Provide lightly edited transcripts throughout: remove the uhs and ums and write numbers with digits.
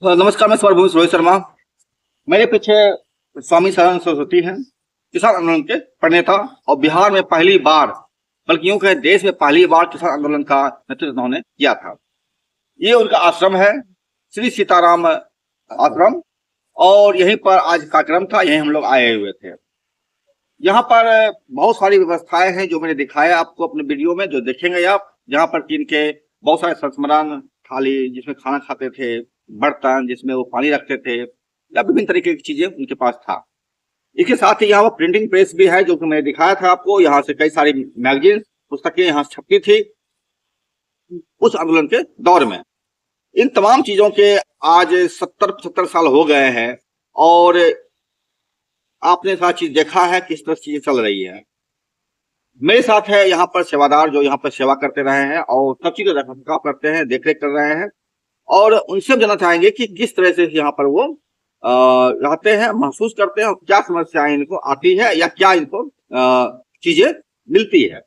नमस्कार, मैं स्वरभूमि रोहित शर्मा। मेरे पीछे स्वामी सदानंद सरस्वती हैं, किसान आंदोलन के प्रणेता, और बिहार में पहली बार, बल्कि यूं कहे देश में पहली बार किसान आंदोलन का नेतृत्व उन्होंने किया था। ये उनका आश्रम है, श्री सीताराम आश्रम, और यहीं पर आज कार्यक्रम था, यहीं हम लोग आए हुए थे। यहाँ पर बहुत सारी व्यवस्थाएं हैं जो मैंने दिखाया आपको अपने वीडियो में, जो देखेंगे आप। यहाँ पर इनके बहुत सारे संस्मरण, थाली जिसमें खाना खाते थे, बर्तन जिसमें वो पानी रखते थे, या विभिन्न तरीके की चीजें उनके पास था। इसके साथ ही यहाँ पर प्रिंटिंग प्रेस भी है, जो कि मैंने दिखाया था आपको। यहाँ से कई सारी मैगजीन, पुस्तकें यहाँ से छपती थी उस आंदोलन के दौर में। इन तमाम चीजों के आज 70-75 साल हो गए हैं, और आपने सारी चीज देखा है किस तरह चीजें चल रही है। मेरे साथ है यहाँ पर सेवादार, जो यहाँ पर सेवा करते रहे हैं और सब चीजों का रखरखाव करते हैं, देखरेख कर रहे हैं, और उनसे हम जानना चाहेंगे कि किस तरह से यहाँ पर वो रहते हैं, महसूस करते हैं, और क्या समस्याएं इनको आती है या क्या इनको चीजें मिलती है।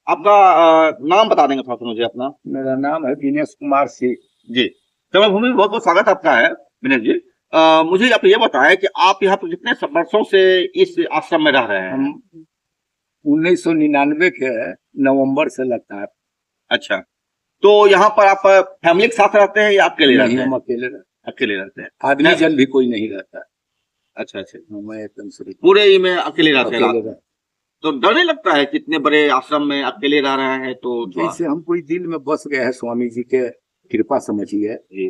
आपका नाम बता देंगे थोड़ा सा मुझे अपना? मेरा नाम है दिनेश कुमार सिंह जी। कर्मभूमि में बहुत बहुत स्वागत आपका है विनेश जी। मुझे आप ये बताएं कि आप यहाँ पर कितने वर्षों से इस आश्रम में रह रहे हैं? हम 1999 के नवंबर से लगता है। अच्छा, तो यहाँ पर आप फैमिली के साथ रहते हैं या अकेले रहते हैं? हम अकेले रहते हैं। अकेले रहते हैं। आदमी जन भी कोई नहीं रहता। अच्छा अच्छा, मैं एकदम से पूरे ही में अकेले रहते हैं? अकेले रहता। तो डर नहीं लगता है कि इतने बड़े आश्रम में अकेले रह रहे हैं? तो जैसे हम कोई दिल में बस गए हैं, स्वामी जी के कृपा समझिए जी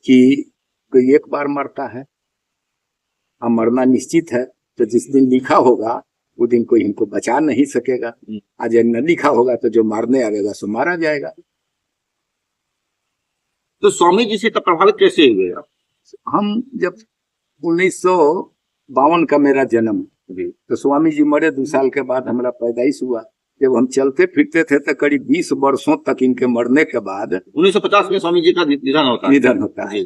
कि कोई एक बार मरता है, हम मरना निश्चित है। तो जिस दिन लिखा होगा वो दिन कोई हमको बचा नहीं सकेगा। आज न लिखा होगा तो जो मारने आएगा सो मारा जाएगा। तो स्वामी जी से तब प्रभावित कैसे हुए आप? हम जब 1952 का मेरा जन्म, तो स्वामी जी मरे 2 साल के बाद हमारा पैदाइश हुआ। जब हम चलते फिरते थे तो करीब 20 वर्षों तक इनके मरने के बाद 1950 में स्वामी जी का निधन होता है।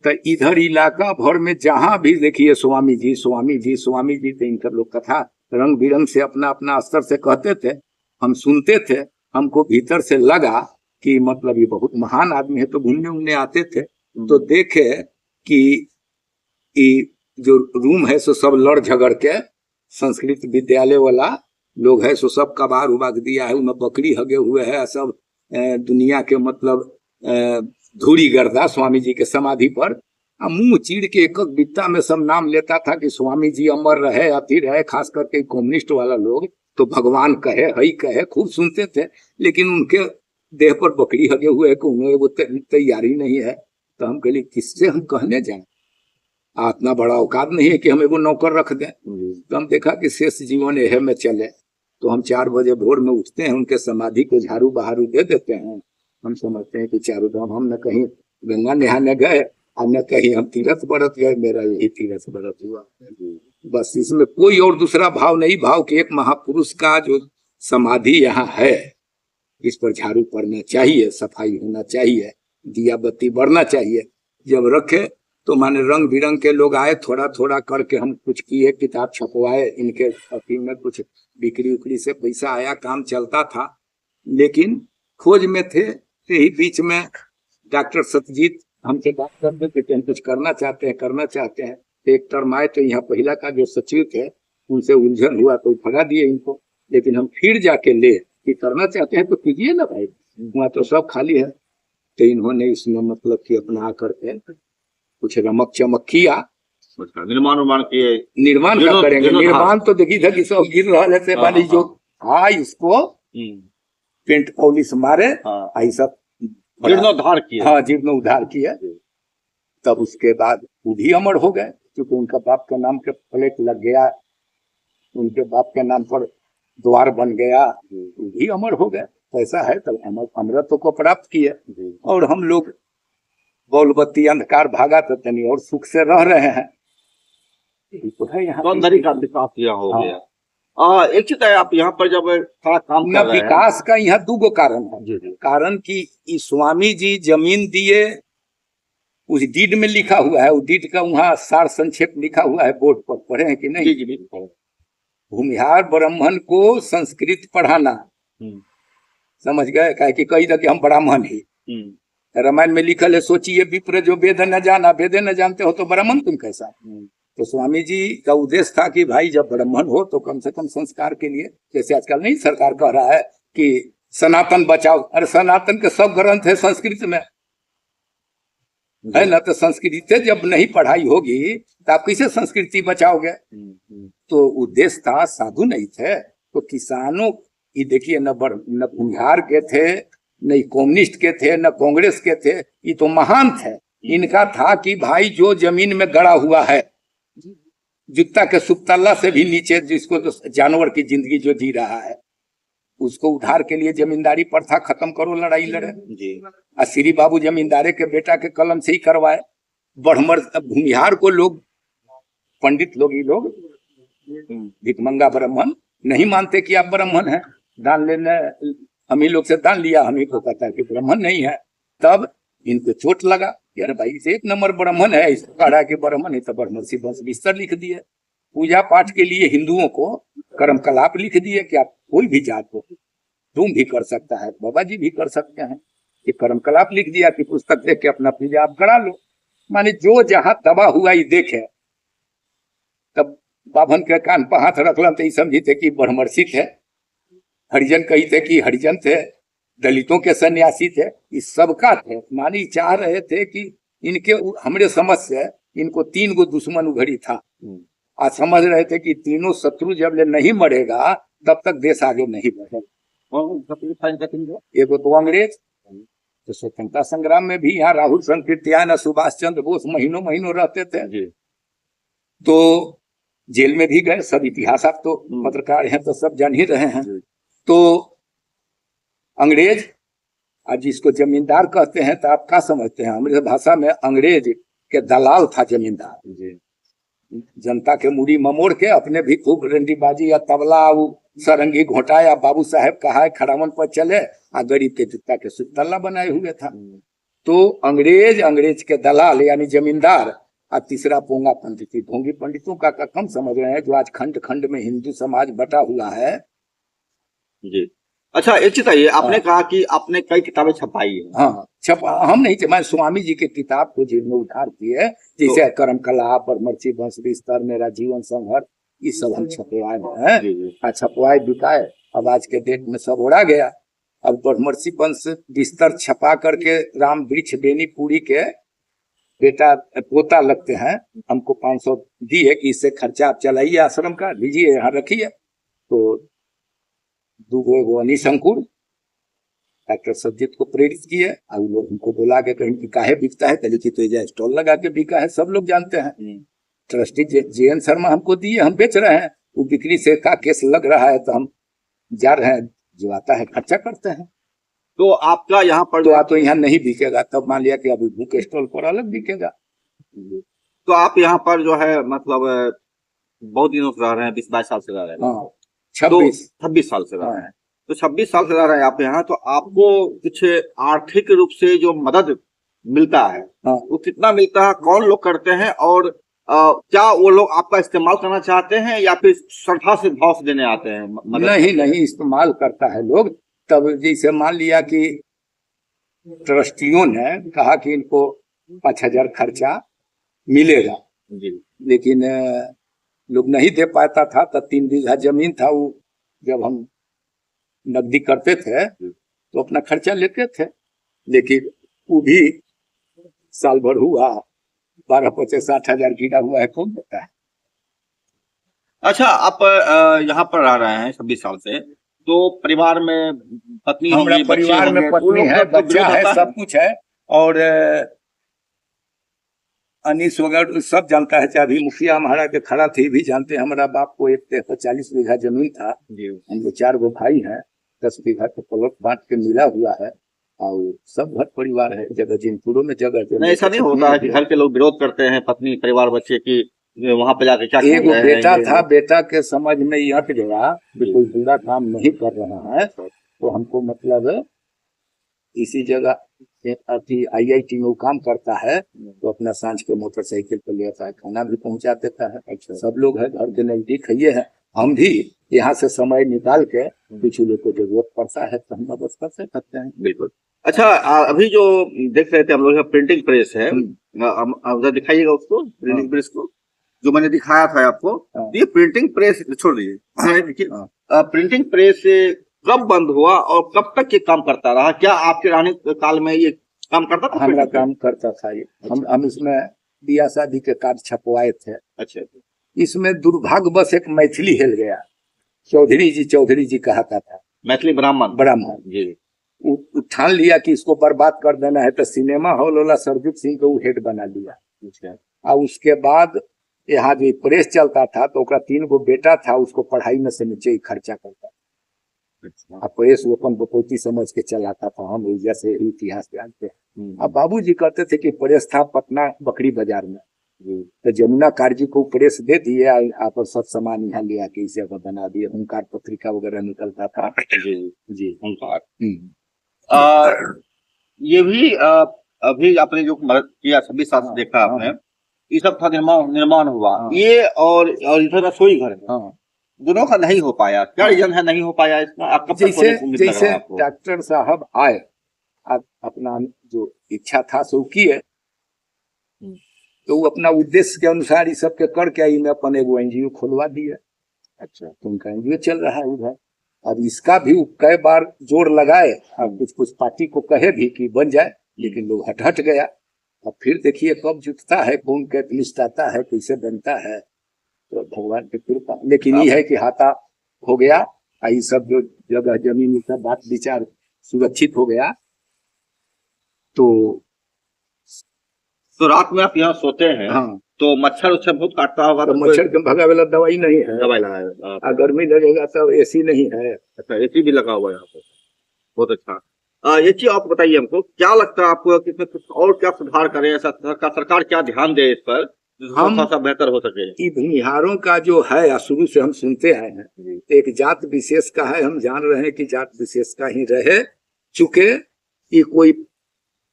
तो इधर इलाका भर में जहां भी देखिए स्वामी जी स्वामी जी स्वामी जी, तो इनका लोग कथा रंग बिरंग से अपना अपना स्तर से कहते थे, हम सुनते थे। हमको भीतर से लगा कि मतलब ये बहुत महान आदमी है। तो घूमने उमने आते थे तो देखे कि जो रूम है सो सब लड़ झगड़ के संस्कृत विद्यालय वाला लोग है सो सब कबार उबार दिया है, उनमें बकरी हगे हुए है सब। दुनिया के मतलब धूरी गर्दा स्वामी जी के समाधि पर मुंह चीड़ के एक बित्ता में सब नाम लेता था कि स्वामी जी अमर रहे, अति रहे। खास करके कम्युनिस्ट वाला लोग तो भगवान कहे हई कहे खूब सुनते थे, लेकिन उनके देह पर बकरी हगे हुए है कि उन्हें वो तैयारी नहीं है। तो हम कहले किससे हम कहने जाए, इतना बड़ा औकात नहीं है कि हम एगो नौकर रख दें। तो हम देखा कि शेष जीवन यह में चले, तो हम 4 बजे भोर में उठते हैं, उनके समाधि को झाड़ू बहारू दे देते हैं। हम समझते हैं कि चारों धाम हम न कहीं गंगा नहाने गए और न कहीं हम तीर्थ व्रत गए। मेरा यही तीर्थ व्रत हुआ। बस इसमें कोई और दूसरा भाव नहीं, भाव कि एक महापुरुष का जो समाधि यहाँ है इस पर झाड़ू पड़ना चाहिए, सफाई होना चाहिए, दिया बत्ती बढ़ना चाहिए। जब रखे तो माने रंग बिरंग के लोग आए, थोड़ा थोड़ा करके हम कुछ किए, किताब छपवाए, इनके अफीम में कुछ बिक्री उकरी से पैसा आया, काम चलता था। लेकिन खोज में थे, यही बीच में डॉक्टर सत्यजीत हमसे बात करते थे कि हम कुछ करना चाहते हैं। एक टर्म आए तो यहाँ पहिला का जो सचिव थे उनसे उलझन हुआ तो भगा दिए इनको। लेकिन हम फिर जाके ले कि करना चाहते हैं तो कीजिए ना भाई, वहाँ तो सब खाली है। तो इन्होंने इसमें मतलब कि अपना करके कुछ रमक चमक किया, निर्माण किए। निर्माण का करेंगे। निर्माण तो देखी था कि सब गिर रहा है वाली जो इसको पेंट पॉलिश मारे, ऐसा जीर्णोद्धार किया। हाँ, जीर्णोद्धार किया। तब उसके बाद वो भी अमर हो गए, क्योंकि उनका बाप के नाम के प्लेट लग गया, उनके बाप के नाम पर द्वार बन गया, वो भी अमर हो गए। ऐसा है तब अमरत्व को प्राप्त किए। और हम लोग बौल बत्ती अंधकार भागा तो तनी और सुख से रह रहे हैं। तो है यहाँ का विकास हो गया। एक चीज है, आप यहाँ पर जब सारा काम कर रहे हैं, विकास का यहाँ 2 कारण है। कारण कि स्वामी जी जमीन दिए, उस डीड में लिखा हुआ है, उस डीड का वहाँ सार संक्षेप लिखा हुआ है, बोर्ड पर पढ़े हैं कि नहीं? जी भूमिहार ब्राह्मण को संस्कृत पढ़ाना, समझ गए? कहे कि कही था कि हम ब्राह्मण ही, रामायण में लिखल है, सोचिए विप्र जो वेद न जाना, वेद न जानते हो तो ब्राह्मण तुम कैसा। तो स्वामी जी का उद्देश्य था कि भाई जब ब्राह्मण हो तो कम से कम संस्कार के लिए, जैसे आजकल नहीं सरकार कह रहा है कि सनातन बचाओ, अरे सनातन के सब ग्रंथ है संस्कृत में, है ना। तो संस्कृत जब नहीं पढ़ाई होगी तो आप कैसे संस्कृति बचाओगे। तो उद्देश्य था, साधु नहीं थे तो किसानों, ये देखिए न बिहार के थे, न कम्युनिस्ट के थे, न कांग्रेस के थे, ये तो महान थे। इनका था कि भाई जो जमीन में गड़ा हुआ है, जूता के सुपतल्ला से भी नीचे, जिसको तो जानवर की जिंदगी जो जी रहा है, उसको उद्धार के लिए जमींदारी प्रथा खत्म करो, लड़ाई लड़े जी। श्री बाबू जमींदारे के बेटा के कलम से ही करवाए। बढ़मर भूमिहार को लोग, पंडित लोग, ये लोग भिकमंगा ब्राह्मण नहीं मानते कि आप ब्राह्मण हैं, दान लेने हम ही लोग से दान लिया, हम ही को कहता है कि ब्राह्मण नहीं है। तब इनको चोट लगा, यार भाई से एक नंबर ब्राह्मण है, इसको कहा कि ब्राह्मण है, तो ब्रह्मर्षि वंश विस्तार लिख दिए। पूजा पाठ के लिए हिंदुओं को कर्म कलाप लिख दिए कि आप कोई भी जात हो, तुम भी कर सकता है, बाबा जी भी कर सकते हैं। ये कर्म कलाप लिख दिया कि पुस्तक देख के अपना पूजा आप करा लो। माने जो जहां दबा हुआ ये देखे, तब बाभन के कान पर हाथ रखल तो समझी थे कि ब्रह्मर्षि थे, हरिजन कही थे कि हरिजन थे, दलितों के सन्यासी थे, इस सबका थे। मानी चाह रहे थे कि इनके, हमरे समझ से इनको 3 गो दुश्मन उघड़ी था। आज समझ रहे थे कि तीनों शत्रु जब ले नहीं मरेगा तब तक देश आगे नहीं बढ़ेगा। एगो तो अंग्रेज, तो स्वतंत्रता संग्राम में भी यहाँ राहुल संकीर्तियान, सुभाष चंद्र बोस महीनों महीनों रहते थे, तो जेल में भी गए। सब इतिहास, आप तो पत्रकार हैं तो सब जान ही रहे हैं। तो अंग्रेज, आज जिसको जमींदार कहते हैं, तो आप क्या समझते हैं? हमारे भाषा में अंग्रेज के दलाल था जमींदार। जनता के मुड़ी ममोड़ के अपने भी खूब रंडीबाजी या तबला सरंगी घोटा या बाबू साहेब कहा है खड़ावन पर चले, आ गरीब के जूता के सुतल्ला बनाए हुए था। तो अंग्रेज के दलाल यानी जमींदार, और तीसरा पोंगा पंडित। ढोंगी पंडितों का कम समझ रहे हैं, जो आज खंड खंड में हिंदू समाज बटा हुआ है जी। अच्छा, एक चीज ये आपने कहा कि आपने कई किताबें छपाई है। हाँ, हम नहीं, मैं स्वामी जी के किताब को जेल में उधार किए, जैसे कर्म कला, ब्रह्मर्षि वंश विस्तार, मेरा जीवन संघर्ष, ये सब हम छपवाए हैं। छपवाए बिकाए, अब आज के डेट में सब उड़ा गया। अब ब्रह्मर्षि वंश विस्तार छपा करके राम वृक्ष बेनीपुरी के बेटा पोता लगते हैं, हमको 500 दिए कि इससे खर्चा आप चलाइए, आश्रम का लीजिए, यहाँ रखिए। तो 2 गो अनिशंकुर डॉक्टर सज्जित को प्रेरित किए, और लोग उनको बोला के कहीं कि काहे बिकता है, कहीं तो ये स्टॉल लगा के बिका है, सब लोग जानते हैं। ट्रस्टी JN शर्मा हमको दिए, हम बेच रहे हैं, वो बिक्री से का केस लग रहा है, तो हम जा रहे हैं, जो आता है खर्चा करते हैं। तो आपका यहाँ पर तो यहाँ नहीं बिकेगा, तब मान लिया कि अभी बुक स्टॉल पर अलग बिकेगा। तो आप यहाँ पर जो है मतलब बहुत दिनों से रह रहे हैं, 20-22 साल से रह रहे हैं। हाँ, 26 साल से रह रहे हैं। तो 26 साल से रह रहे हैं आप यहाँ, तो आपको कुछ आर्थिक रूप से जो मदद मिलता है, वो कितना मिलता है, कौन लोग करते हैं, और क्या वो लोग आपका इस्तेमाल करना चाहते हैं या फिर श्रद्धा से भाव से देने आते हैं मदद? नहीं, इस्तेमाल करता है लोग। तब जैसे मान लिया कि ट्रस्टियों ने कहा कि इनको 5000 खर्चा मिलेगा जी, लेकिन लोग नहीं दे पाता था। तो 3 बीघा जमीन था, वो जब हम नकदी करते थे तो अपना खर्चा लेते थे, लेकिन वो भी साल भर हुआ 12-25-60 हजार गिरा हुआ है, कौन देता है। अच्छा, आप यहाँ पर रह रहे हैं 26 साल से, तो परिवार में पत्नी होगी, परिवार में पत्नी है, बच्चा है, सब कुछ है। और अनीस वगैरह सब जानता है, चाहे अभी मुखिया हमारा के खड़ा थे भी जानते हैं। हमारा बाप को 140 बीघा जमीन था, हम लोग 4 गो भाई हैं, 10 बीघा के प्लॉट बांट के मिला हुआ है, और सब घर परिवार है। जगह जिनपुरों में जगह नहीं, ऐसा नहीं होता है कि घर के लोग विरोध करते हैं, पत्नी परिवार बच्चे की वहां पे जाके क्या? एक बेटा था, बेटा के समझ में यह हट गया कि कोई बुरा काम नहीं कर रहा है, तो हमको मतलब इसी जगह IIT में वो काम करता है, तो अपना सांझ के मोटरसाइकिल पर ले आता है, खाना भी पहुंचा देता है। अच्छा, सब लोग है, घर के नजदीक है, ये है। हम भी यहाँ से समय निकाल के कुछ लोग को जरूरत पड़ता है तो हम मदद कर सकते हैं। बिल्कुल। अच्छा, अभी जो देख रहे थे हम लोग, प्रिंटिंग प्रेस है, आप जरा दिखाइएगा उसको, प्रिंटिंग प्रेस को, जो मैंने दिखाया था आपको। ये प्रिंटिंग प्रेस छोड़ दीजिए, देखिए प्रिंटिंग प्रेस कब बंद हुआ और कब तक ये काम करता रहा? क्या आपके रहने काल में ये काम करता था? हमारा काम करता था ये। हम इसमें बियाह शादी के कार्ड छपवाए थे। अच्छा। इसमें दुर्भाग्यवश एक मैथिली हिल गया। चौधरी जी कहता था, मैथिली ब्राह्मण जी, ठान लिया कि इसको बर्बाद कर देना है, तो सिनेमा हॉल वाला सरजीत सिंह को हेड बना लिया। अच्छा। और उसके बाद यहाँ जो प्रेस चलता था तो 3 गो बेटा था, उसको पढ़ाई में से नीचे ही खर्चा करता। अब प्रेस वो अपन बपौती समझ के चलाता था। हम जैसे इतिहास जानते हैं। अब बाबूजी कहते थे कि प्रेस था पटना बकरी बाजार में, तो जमुना कारजी को प्रेस दे दिए, आप सब सामान यहाँ ले आके इसे बना दिए। हुंकार पत्रिका वगैरह निकलता था। जी हुंकार। ये भी अभी आपने जो मदद किया, 26 साल से देखा आपने, ये सब था निर्माण हुआ। ये और इधर रसोई घर दोनों का नहीं हो पाया, क्या रीजन है नहीं हो पाया इसका? आप कब जैसे डॉक्टर साहब आए, अपना जो इच्छा था सो किए, तो वो अपना उद्देश्य के अनुसार इस सब के करके आई में अपन एगो एनजीओ खोलवा दिए। अच्छा, तो उनका एनजीओ चल रहा है उधर। अब इसका भी कई बार जोर लगाए, अब कुछ पार्टी को कहे भी कि बन जाए, लेकिन लोग हट गया। अब फिर देखिए कब जुटता है, कौन कैपिटलिस्ट आता है, कैसे बनता है, तो भगवान की कृपा। लेकिन ये है कि हाथा हो गया, ये सब जो जगह जमीन सब बात विचार सुरक्षित हो गया। तो रात में आप यहाँ सोते हैं? हाँ। तो मच्छर उच्छर बहुत काटता होगा? तो मच्छर के भगा वाला दवाई नहीं है, दवाई लगाया। गर्मी लगेगा तो एसी नहीं है। अच्छा, एसी भी लगा हुआ है यहाँ पे, बहुत अच्छा। ये चीज आप बताइए हमको, क्या लगता है आपको कि इसमें कुछ और क्या सुधार करे, ऐसा सरकार क्या ध्यान दे इस पर, हम थोड़ा सा बेहतर हो सके? भूमिहारों का जो है शुरू से हम सुनते आए हैं, एक जात विशेष का है। हम जान रहे हैं कि जात विशेष का ही रहे, चूंकि ये कोई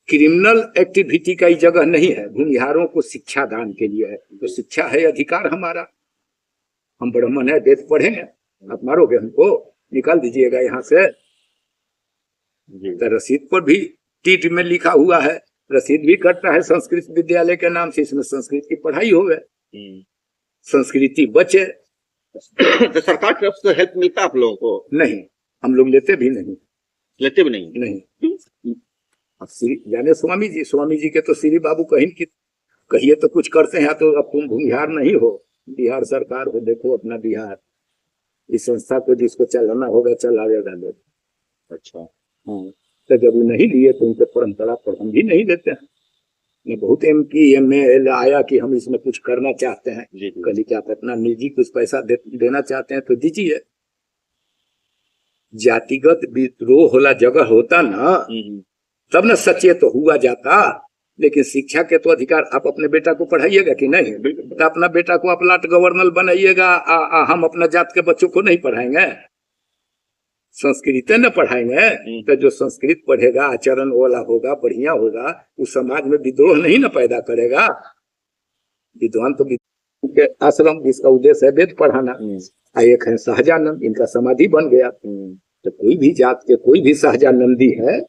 क्रिमिनल एक्टिविटी का ही जगह नहीं है। भूमिहारों को शिक्षा दान के लिए है, तो शिक्षा है अधिकार हमारा। हम ब्राह्मण है, वेद पढ़े हैं, आप मारोगे हमको, निकाल दीजिएगा यहाँ से। तो रसीद पर भी टीट में लिखा हुआ है, रसीद भी कटता है संस्कृत विद्यालय के नाम से। इसमें संस्कृत की पढ़ाई हो गए, संस्कृति बचे। तो सरकार की तरफ से हेल्प मिलता है आप लोगों को? नहीं, हम लोग लेते भी नहीं। नहीं। जाने स्वामी जी के तो श्री बाबू कहिए तो कुछ करते हैं। तो अब तुम भूमिहार नहीं हो, बिहार सरकार हो, देखो अपना बिहार, इस संस्था को जिसको चलाना होगा चलावेगा लोग। अच्छा, तो जब वो नहीं लिए तो उनके परंपरा पर हम भी नहीं देते हैं। बहुत MP आया कि हम इसमें कुछ करना चाहते हैं, कभी क्या अपना निजी कुछ पैसा देना चाहते हैं तो दीजिए। जातिगत विद्रोह होला जगह होता ना, तब न सचेत तो हुआ जाता। लेकिन शिक्षा के तो अधिकार, आप अपने बेटा को पढ़ाइएगा कि नहीं? तो अपना बेटा को आप लाट गवर्नर बनाइएगा, हम अपना जात के बच्चों को नहीं पढ़ाएंगे, संस्कृत न पढ़ाएंगे। तो जो संस्कृत पढ़ेगा, आचरण वाला होगा, बढ़िया होगा, उस समाज में विद्रोह नहीं न पैदा करेगा। विद्वान तो आश्रम, जिसका उद्देश्य है वेद पढ़ाना। एक है सहजानंद, इनका समाधि बन गया। तो कोई भी जात के कोई भी सहजानंदी है,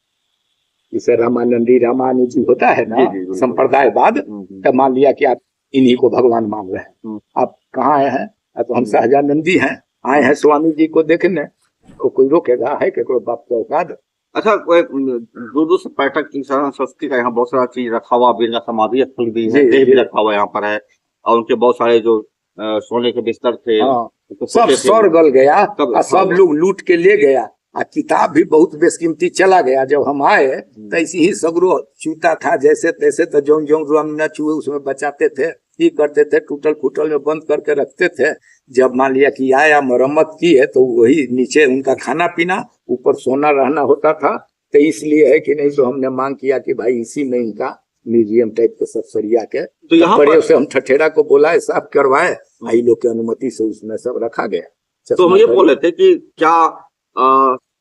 जैसे रामानुजी होता है ना संप्रदायवाद, तो मान लिया कि आप इन्हीं को भगवान मान रहे हैं। आप कहाँ आए हैं? तो हम सहजानंदी हैं, आए हैं स्वामी जी को देखने। तो कोई रोकेगा है कि कोई बाप का औकात? अच्छा, दूर से पर्यटक की संस्कृति का यहाँ बहुत सारा चीज रखा हुआ, बिरला समाधि स्थल भी है, देह भी रखा हुआ यहाँ पर है, और उनके बहुत सारे जो सोने के बिस्तर थे, तो सब सर गल गया, सब लोग लूट के ले गया। किताब भी बहुत बेशकीमती चला गया। जब हम आए तो ऐसी ही सगरो चूता था, जैसे तैसे, तो जो रंग न छुए उसमें बचाते थे, ये करते थे, टूटल फूटल में बंद करके रखते थे। जब मान लिया कि आया मरम्मत की है, तो वही नीचे उनका खाना पीना, ऊपर सोना रहना होता था। तो इसलिए है कि नहीं, तो हमने मांग किया कि भाई इसी में इनका म्यूजियम टाइप के सब सरिया के, तो यहाँ पर से हम ठठेरा को बोला साफ करवाए, भाई लोग की अनुमति से उसमें सब रखा गया। तो हम ये बोल रहे थे कि क्या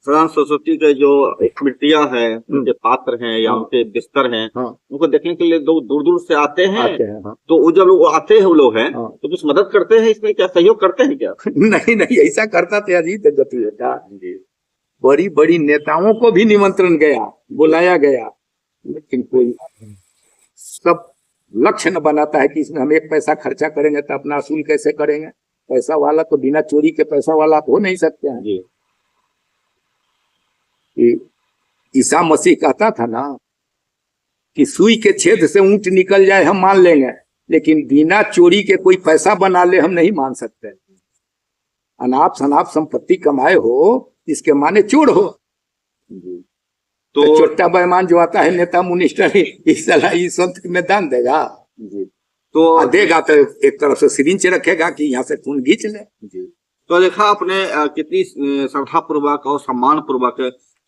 सदानंद सरस्वती के जो स्मृतियां हैं, उनके पात्र हैं या उनके बिस्तर हैं, उनको देखने के लिए लोग दूर दूर से आते हैं। तो वो जब लोग आते हैं, वो लोग हैं, तो कुछ मदद करते हैं इसमें, क्या सहयोग करते हैं क्या? नहीं नहीं, ऐसा करता थे अजीत गति बेटा। बड़ी बड़ी नेताओं को भी निमंत्रण गया, बुलाया गया, लेकिन कोई सब लक्ष्य न बनाता है कि इसमें हम एक पैसा खर्चा करेंगे तो अपना असूल कैसे करेंगे। पैसा वाला तो बिना चोरी के पैसा वाला हो नहीं सकते हैं। ईसा मसीह कहता था ना कि सुई के छेद से ऊंट निकल जाए हम मान लेंगे, लेकिन बिना चोरी के कोई पैसा बना ले हम नहीं मान सकते। अनाप शनाप संपत्ति कमाए हो इसके माने चोर हो। तो छोटा बेईमान जो आता है नेता मिनिस्टर, इस संत में दान देगा तो देगा तो एक तरफ से सिरिंज रखेगा कि यहाँ से खून खींच ले। तो देखा आपने कितनी श्रद्धा पूर्वक और सम्मान पूर्वक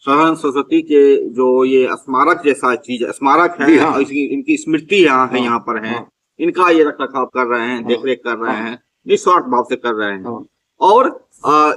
सदानंद सरस्वती के जो ये स्मारक जैसा चीज, स्मारक है, हाँ। इनकी स्मृति यहाँ है, यहाँ पर है, इनका ये रख रखाव कर रहे हैं, देख रेख कर रहे हैं, निस्वार्थ भाव से कर रहे हैं। और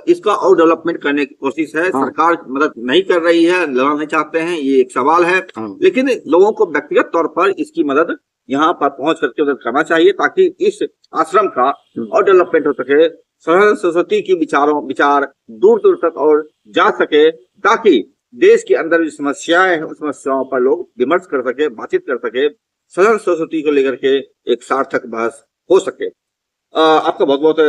इसका और डेवलपमेंट करने की कोशिश है। सरकार मदद नहीं कर रही है, लगाना नहीं चाहते हैं, ये एक सवाल है। लेकिन लोगों को व्यक्तिगत तौर पर इसकी मदद यहाँ पर पहुंच करके मदद करना चाहिए, ताकि इस आश्रम का और डेवलपमेंट हो सके, सदानंद सरस्वती की विचार दूर दूर तक और जा सके, ताकि देश के अंदर जो समस्याएं हैं उस समस्याओं पर लोग विमर्श कर सके, बातचीत कर सके, सदानंद सरस्वती को लेकर के एक सार्थक बहस हो सके। आपका बहुत बहुत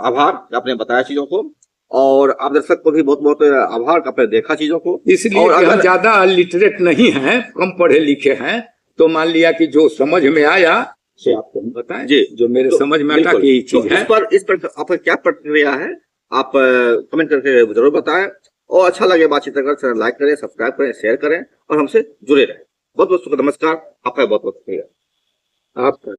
आभार, आपने बताया चीजों को, और आप दर्शक को भी बहुत बहुत आभार, आपने देखा चीजों को। इसलिए हम ज्यादा लिटरेट नहीं हैं, कम पढ़े लिखे हैं, तो मान लिया कि जो समझ में आया से आपको हम बताएं जी, जो मेरे समझ में आता कि चीज है। इस पर आपका क्या प्रतिक्रिया है, आप कमेंट करके जरूर बताएं, और अच्छा लगे बातचीत अगर चैनल लाइक करें, सब्सक्राइब करें, शेयर करें और हमसे जुड़े रहें। बहुत बहुत नमस्कार, आपका बहुत बहुत शुक्रिया। आपका